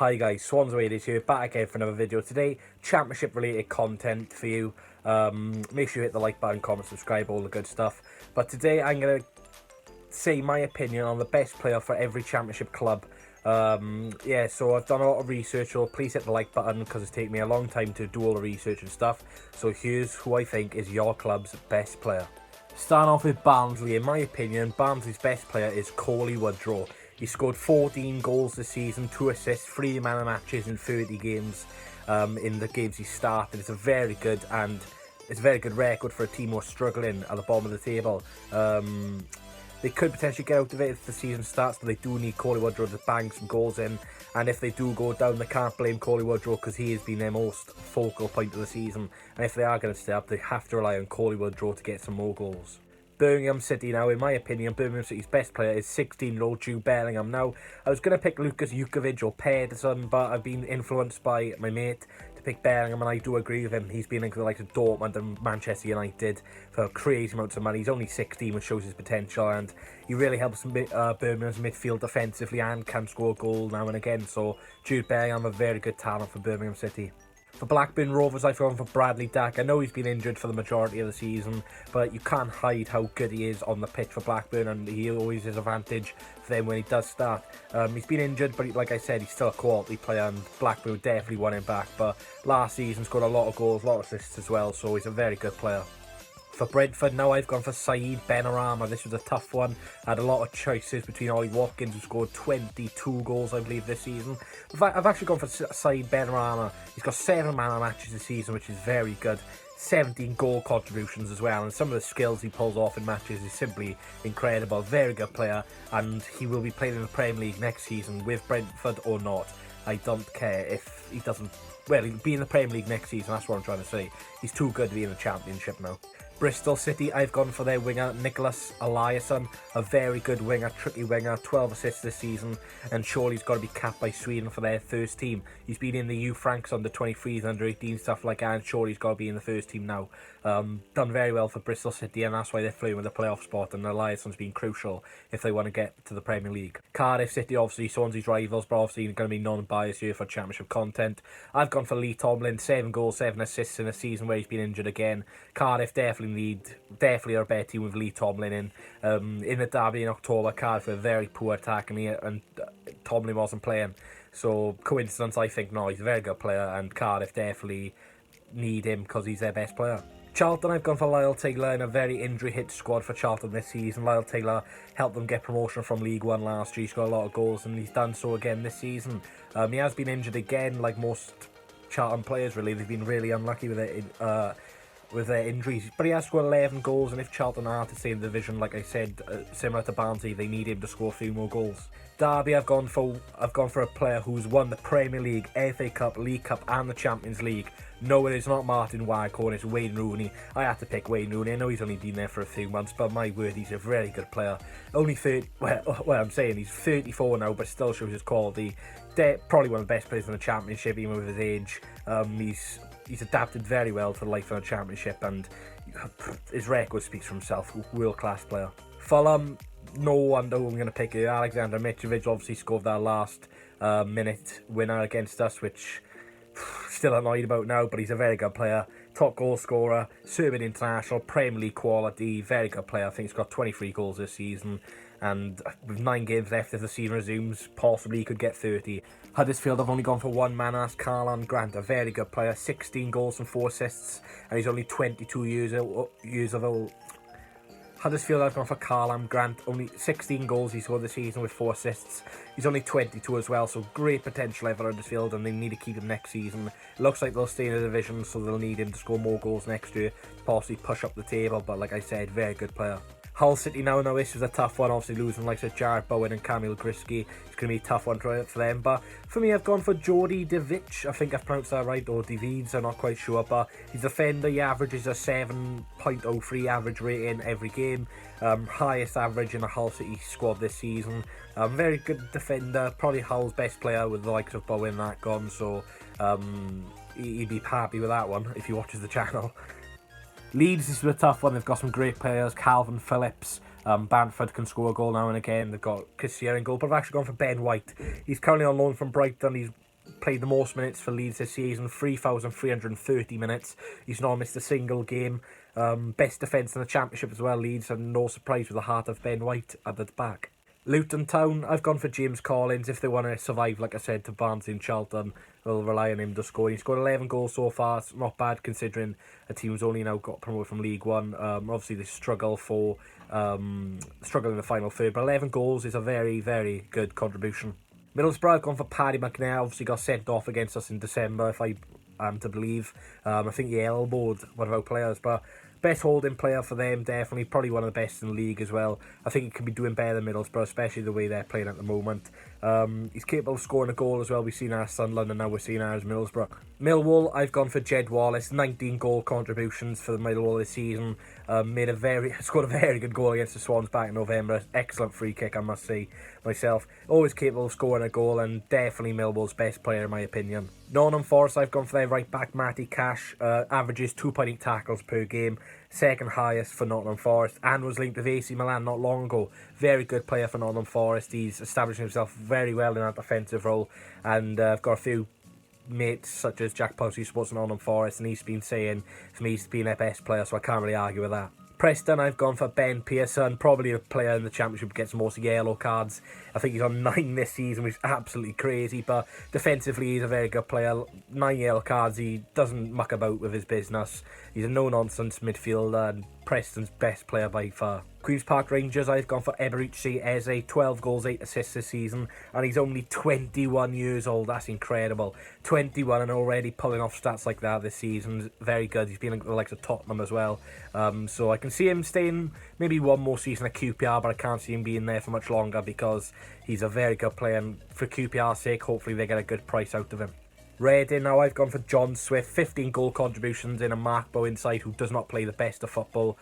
Hi guys, SwansAwayDays here, back again for another video. Today, championship related content for you. Make sure you hit the like button, comment, subscribe, all the good stuff. But today I'm going to say my opinion on the best player for every championship club. So I've done a lot of research, so please hit the like button because it's taken me a long time to do all the research and stuff. So here's who I think is your club's best player. Starting off with Barnsley, in my opinion, Barnsley's best player is Coley Woodrow. He scored 14 goals this season, 2 assists, 3 man of matches in 30 games in the games he started. It's a very good record for a team who's struggling at the bottom of the table. They could potentially get out of it if the season starts, but they do need Coley Woodrow to bang some goals in. And if they do go down, they can't blame Coley Woodrow because he has been their most focal point of the season. And if they are going to stay up, they have to rely on Coley Woodrow to get some more goals. Birmingham City now, in my opinion, Birmingham City's best player is 16-year-old Jude Bellingham. Now, I was going to pick Lucas Jukovic or Pedersen, but I've been influenced by my mate to pick Bellingham, and I do agree with him. He's been linked with the likes of Dortmund and Manchester United for crazy amounts of money. He's only 16, which shows his potential, and he really helps Birmingham's midfield defensively and can score a goal now and again. So, Jude Bellingham, a very good talent for Birmingham City. For Blackburn Rovers, I've gone for Bradley Dack. I know he's been injured for the majority of the season, but you can't hide how good he is on the pitch for Blackburn, and he always is an advantage for them when he does start. He's been injured, but like I said, he's still a quality player, and Blackburn definitely want him back. But last season, scored a lot of goals, a lot of assists as well, so he's a very good player. For Brentford now, I've gone for Saeed Benrahma. This was a tough one. I had a lot of choices between Ollie Watkins, who scored 22 goals, I believe, this season. In fact, I've actually gone for Saeed Benrahma. He's got 7 man of matches this season, which is very good. 17 goal contributions as well, and some of the skills he pulls off in matches is simply incredible. Very good player, and he will be playing in the Premier League next season with Brentford or not. I don't care if he doesn't. Well, he'll be in the Premier League next season, that's what I'm trying to say. He's too good to be in the Championship now. Bristol City, I've gone for their winger, Nicholas Eliasson, a very good winger, tricky winger, 12 assists this season, and surely he's got to be capped by Sweden for their first team. He's been in the U Franks under 23s, under 18, stuff like that, and surely he's got to be in the first team now. Done very well for Bristol City, and that's why they're flirting with the playoff spot, and Eliasson's been crucial if they want to get to the Premier League. Cardiff City, obviously, Swansea's rivals, but obviously going to be non-biased here for Championship content. I've gone for Lee Tomlin, 7 goals, 7 assists in a season where he's been injured again. Cardiff definitely are a better team with Lee Tomlin in. In the derby in October, Cardiff were very poor attacking here, and Tomlin wasn't playing. So, coincidence? I think no, he's a very good player, and Cardiff definitely need him because he's their best player. Charlton, I've gone for Lyle Taylor in a very injury-hit squad for Charlton this season. Lyle Taylor helped them get promotion from League One last year. He's got a lot of goals, and he's done so again this season. He has been injured again, like most Charlton players, really. They've been really unlucky with it. With their injuries, but he has scored 11 goals, and if Charlton are to stay in the division, like I said, similar to Barnsley, they need him to score a few more goals. Derby, I've gone for a player who's won the Premier League, FA Cup, League Cup, and the Champions League. No, it is not Martin Waghorn, it's Wayne Rooney. I had to pick Wayne Rooney. I know he's only been there for a few months, but my word, he's a very good player. Only 30, well, I'm saying he's 34 now, but still shows his quality. Probably one of the best players in the Championship, even with his age. He's adapted very well to life in a Championship, and his record speaks for himself. World-class player. Fulham, no wonder who I'm going to pick here. Alexander Mitrovic obviously scored that last minute winner against us, which still annoyed about now, but he's a very good player. Top goal scorer, Serbian international, Premier League quality, very good player. I think he's got 23 goals this season, and with 9 games left, if the season resumes, possibly he could get 30. Huddersfield have only gone for one man, that's Karlan Grant, a very good player, 16 goals and 4 assists, and he's only 22 years of old. Huddersfield have gone for Karlan Grant, only 16 goals he scored this season with 4 assists. He's only 22 as well, so great potential there for Huddersfield, and they need to keep him next season. It looks like they'll stay in the division, so they'll need him to score more goals next year to possibly push up the table, but like I said, very good player. Hull City now, this was a tough one, obviously losing like Jared Bowen and Kamil Gryski. It's going to be a tough one for them, but for me, I've gone for Jordi Divic. I think I've pronounced that right, or Divids, I'm not quite sure, but he's a defender. He averages a 7.03 average rating every game, highest average in a Hull City squad this season. Very good defender, probably Hull's best player with the likes of Bowen and that gone, so he'd be happy with that one if he watches the channel. Leeds, this is a tough one. They've got some great players. Calvin Phillips, Bamford can score a goal now and again. They've got Kessier in goal, but I've actually gone for Ben White. He's currently on loan from Brighton. He's played the most minutes for Leeds this season, 3,330 minutes. He's not missed a single game. Best defence in the Championship as well, Leeds, and no surprise with the heart of Ben White at the back. Luton Town, I've gone for James Collins. If they want to survive, like I said, to Barnsley and Charlton, they'll rely on him to score. He's scored 11 goals so far. It's not bad considering a team's only now got promoted from League One. Obviously, they struggle in the final third, but 11 goals is a very, very good contribution. Middlesbrough, I've gone for Paddy McNair. Obviously got sent off against us in December, if I am to believe. I think he elbowed one of our players, but best holding player for them, definitely. Probably one of the best in the league as well. I think he can be doing better than Middlesbrough, especially the way they're playing at the moment. He's capable of scoring a goal as well. We've seen our Sunderland and now we're seeing ours Middlesbrough. Millwall, I've gone for Jed Wallace. 19 goal contributions for the Millwall this season. Scored a very good goal against the Swans back in November. Excellent free kick, I must say myself. Always capable of scoring a goal and definitely Millwall's best player in my opinion. Nottingham Forest, I've gone for their right back Matty Cash. Averages 2.8 tackles per game. Second highest for Nottingham Forest and was linked with AC Milan not long ago. Very good player for Nottingham Forest. He's established himself very well in that defensive role, and I've got a few mates such as Jack Punsey who supports Nottingham Forest, and he's been saying for me he's been their best player, so I can't really argue with that. Preston, I've gone for Ben Pearson, probably a player in the Championship who gets most yellow cards. I think he's on 9 this season, which is absolutely crazy, but defensively he's a very good player. 9 yellow cards, he doesn't muck about with his business. He's a no-nonsense midfielder and Preston's best player by far. Queen's Park Rangers, I've gone for Eberechi Eze, 12 goals, 8 assists this season, and he's only 21 years old. That's incredible. 21 and already pulling off stats like that this season. Very good. He's been like the likes of Tottenham as well. So I can see him staying maybe one more season at QPR, but I can't see him being there for much longer because he's a very good player, and for QPR's sake, hopefully they get a good price out of him. Reading, now I've gone for John Swift, 15 goal contributions in a Mark Bowen side who does not play the best of football.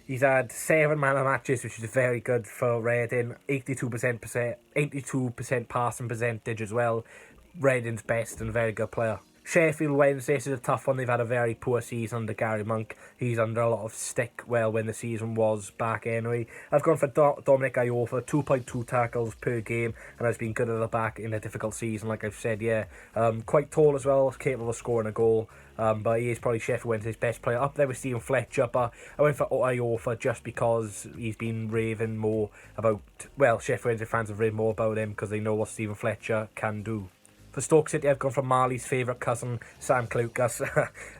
He's had 7 man of matches, which is very good for Reading. 82% passing percentage as well. Reading's best and very good player. Sheffield Wednesday, this is a tough one. They've had a very poor season under Gary Monk. He's under a lot of stick, well, when the season was back anyway. I've gone for Dominic Ayew for 2.2 tackles per game, and has been good at the back in a difficult season, like I've said, yeah. Quite tall as well, capable of scoring a goal. But he is probably Sheffield Wednesday's best player. Up there with Stephen Fletcher, but I went for Ayew just because he's been raving more about, well, Sheffield Wednesday fans have raved more about him because they know what Stephen Fletcher can do. For Stoke City, I've gone for Marley's favourite cousin, Sam Clucas.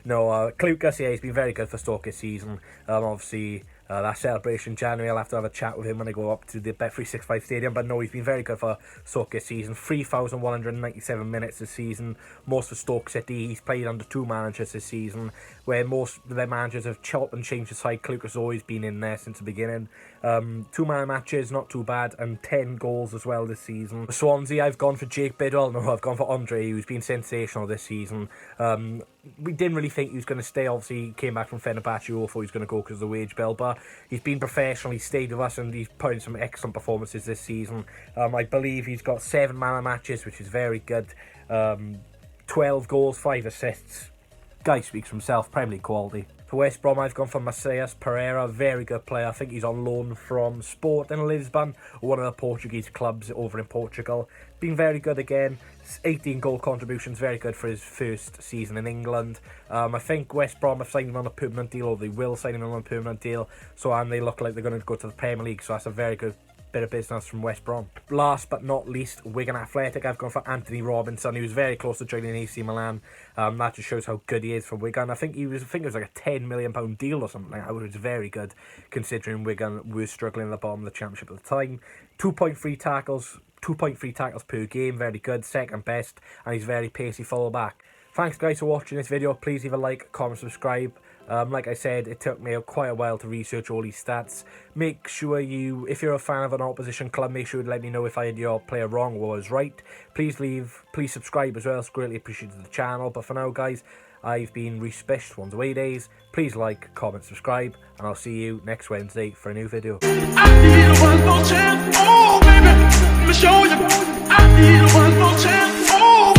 Clucas, yeah, he's been very good for Stoke this season. Obviously, that celebration in January, I'll have to have a chat with him when I go up to the Bet365 Stadium. But no, he's been very good for Stoke this season. 3,197 minutes this season, most for Stoke City. He's played under 2 managers this season, where most of their managers have chopped and changed the side. Clucas has always been in there since the beginning. 2-man matches, not too bad, and 10 goals as well this season. For Swansea, I've gone for Jake Bidwell. No, I've gone for Andre, who's been sensational this season. We didn't really think he was going to stay. Obviously, he came back from Fenerbahce. We all thought he was going to go because of the wage bill, but he's been professional. He stayed with us and he's put in some excellent performances this season. I believe he's got 7 man matches, which is very good. 12 goals, 5 assists. Guy speaks for himself, Premier League quality. For West Brom, I've gone for Macias Pereira, very good player. I think he's on loan from Sporting Lisbon, one of the Portuguese clubs over in Portugal. Been very good again. 18 goal contributions, very good for his first season in England. I think West Brom have signed him on a permanent deal, or they will sign him on a permanent deal. And they look like they're going to go to the Premier League, so that's a very good bit of business from West Brom. Last but not least, Wigan Athletic. I've gone for Anthony Robinson. He was very close to joining AC Milan. That just shows how good he is for Wigan. I think it was like a £10 million deal or something like that, which was very good considering Wigan were struggling at the bottom of the Championship at the time. 2.3 tackles per game, very good, second best, and he's very pacey full back. Thanks guys for watching this video. Please leave a like, comment, subscribe. Like I said, it took me quite a while to research all these stats. Make sure if you're a fan of an opposition club, make sure to let me know if I had your player wrong or was right. Please subscribe as well, it's greatly appreciated to the channel. But for now guys, I've been Reece Bish, SwansAwayDays. Please like, comment, subscribe, and I'll see you next Wednesday for a new video. I need one more chance, oh baby, let me show you. I need one more chance, oh.